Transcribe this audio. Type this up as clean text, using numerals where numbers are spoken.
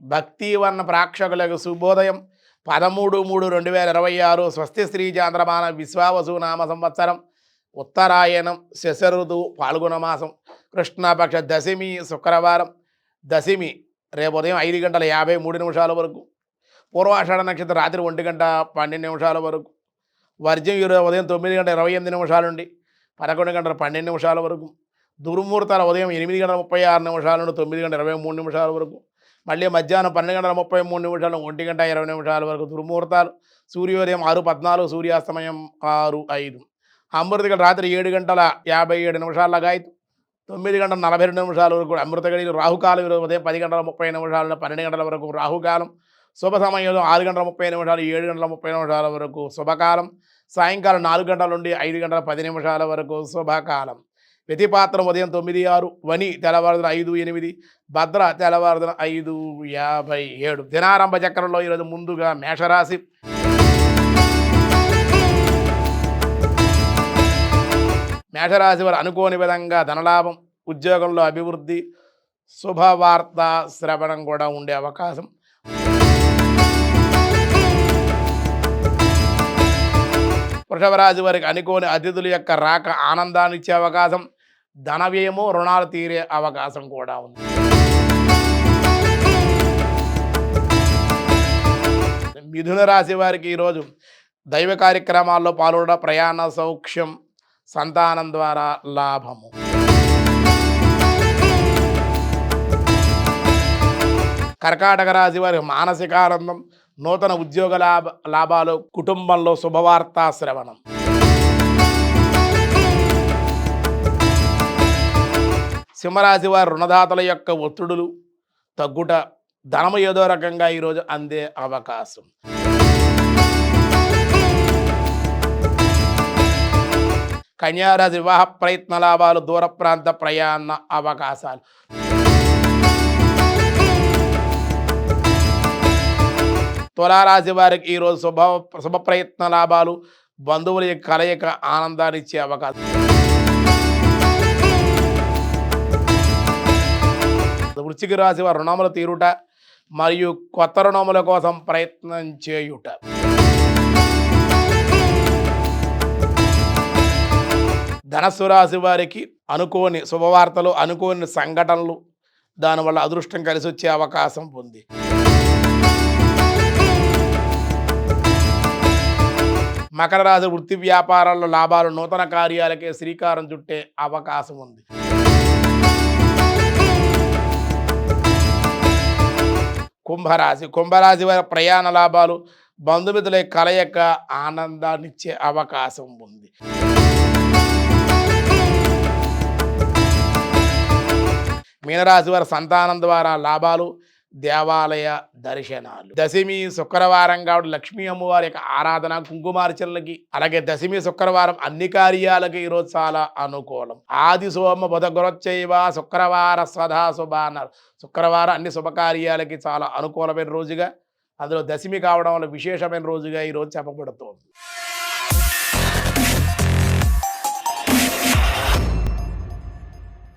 భక్తివర్ణ ప్రేక్షకులకు శుభోదయం 13/3/2026 స్వస్తి శ్రీ చాంద్రమాన విశ్వావసు నామ సంవత్సరం ఉత్తరాయణం శశఋతువు పాల్గొన మాసం కృష్ణపక్ష దశమి శుక్రవారం దశమి రేపు ఉదయం 5:53 వరకు పూర్వాషాఢ నక్షత్రం రాత్రి 1:12 వరకు వర్జం ఈరోజు ఉదయం 9:28 నుండి 11:12 వరకు దుర్ముహూర్తాల ఉదయం 8:36 నుండి 9:23 వరకు మళ్ళీ మధ్యాహ్నం 12:33 1:20 వరకు దుర్ముహూర్తాలు సూర్యోదయం 6:14 సూర్యాస్తమయం 6:05 అమృతగడి రాత్రి 7:57 లగాయతు 9:42 వరకు అమృతగడి రాహుకాలం ఈరోజు ఉదయం 10:30 నుండి 12 వరకు రాహుకాలం శుభ సమయం 6:30 7:30 వరకు శుభకాలం సాయంకాలం 4 నుండి 5:10 వరకు శుభకాలం వ్యతిపాత్రం ఉదయం 9:06 వని తెల్లవారుదల 5:08 భద్ర తెల్లవారుదల 5:57 దినారంభ చక్రంలో ఈరోజు ముందుగా మేషరాశి మేషరాశి వారు అనుకోని విధంగా ధనలాభం ఉద్యోగంలో అభివృద్ధి శుభవార్త శ్రవణం కూడా ఉండే అవకాశం వృషభరాశి వారికి అనుకోని అతిథుల యొక్క రాక ఆనందాన్ని ఇచ్చే అవకాశం ధన వ్యయము రుణాలు తీరే అవకాశం కూడా ఉంది మిథున రాశి వారికి ఈరోజు దైవ కార్యక్రమాల్లో పాల్గొనడం ప్రయాణ సౌఖ్యం సంతానం ద్వారా లాభము కర్కాటక రాశి వారికి మానసిక ఆనందం నూతన ఉద్యోగ లాభాలు కుటుంబంలో శుభవార్తా శ్రవణం సింహరాశి వారి రుణదాతల యొక్క ఒత్తిడులు తగ్గుట ధనము ఏదో రకంగా ఈరోజు అందే అవకాశం కన్యారాశి వివాహ ప్రయత్న లాభాలు దూర ప్రాంత ప్రయాణ అవకాశాలు తులారాశి వారికి ఈరోజు శుభ ప్రయత్న లాభాలు బంధువుల కలయిక ఆనందాన్ని ఇచ్చే అవకాశం వృశ్చిక రాశి వారి రుణములు తీరుట మరియు కొత్త రుణముల కోసం ప్రయత్నం చేయుట ధనస్సు రాశి వారికి అనుకోని శుభవార్తలు అనుకోని సంఘటనలు దానివల్ల అదృష్టం కలిసి వచ్చే అవకాశం ఉంది మకర రాశి వృత్తి వ్యాపారాల్లో లాభాలు నూతన కార్యాలకే శ్రీకారం చుట్టే అవకాశం ఉంది కుంభరాశి వారి ప్రయాణ లాభాలు బంధుమిత్రుల కలయిక ఆనందాన్ని ఇచ్చే అవకాశం ఉంది మీనరాశి వారి సంతానం ద్వారా లాభాలు దేవాలయ దర్శనాలు దశమి శుక్రవారం కాబట్టి లక్ష్మీ అమ్మవారి యొక్క ఆరాధన కుంకుమార్చనలకి అలాగే దశమి శుక్రవారం అన్ని కార్యాలకి ఈరోజు చాలా అనుకూలం ఆది సోమ బుధ గురొచ్చైవ శుక్రవార సదా శుభ అన్నారు శుక్రవారం అన్ని శుభకార్యాలకి చాలా అనుకూలమైన రోజుగా అందులో దశమి కావడం వల్ల విశేషమైన రోజుగా ఈరోజు చెప్పబడుతోంది